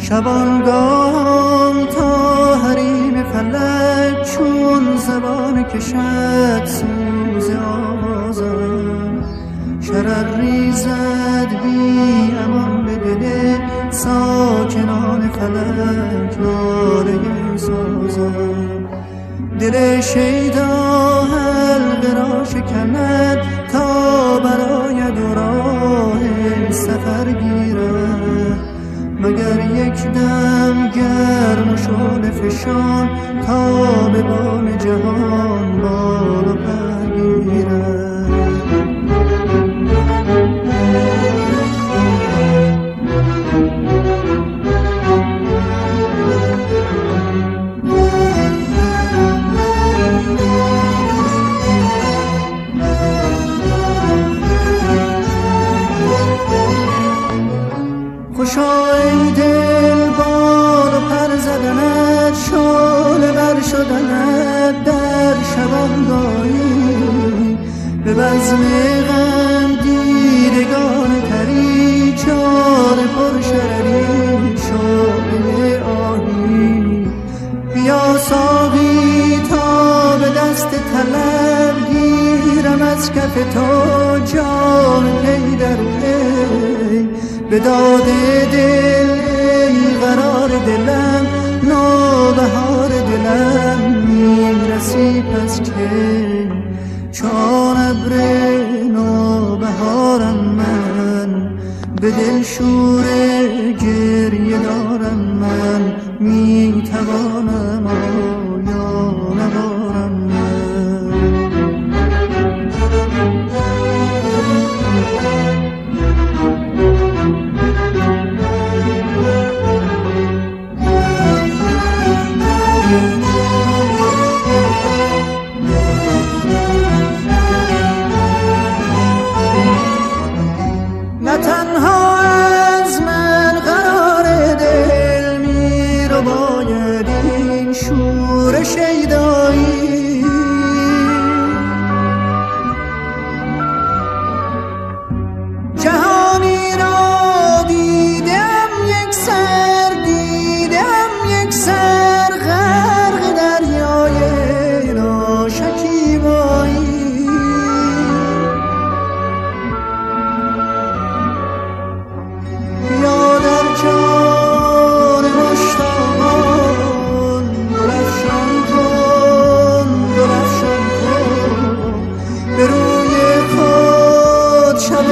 شبانگاه تا حریم فلک چون زبان کشد سوز آوازم، شرر ریزد بی امان به دل ساکنان فلک ناله سازم. دل شیدا حلقه را شکند تا براید و راه سفر گیرد، مگر یک دم گرم و شعله فشان تا به بام جهان بال و پر گیرد. خوشا ای دل بال و پر زدنت، شعله بر شدنت در شبانگاهی، به بزم غم دیدگان تری چار پر شرری شعله آهی. بیا ساقی تا به دست طلب گیرم از کف تو جام پی در پی، به داد دل ای قرار دلم نوبهار دلم میرسی پس که چون ابر نوبهارم من، به دل شور گریه دارم من، میتوانم آیا ندارم من. نه تنها از من قرار دل می رو باید این شور شیدایی، جهانی را دیدم یک سر، دیدم یک سر غرق دریای ناشکیبایی. به روی خود شب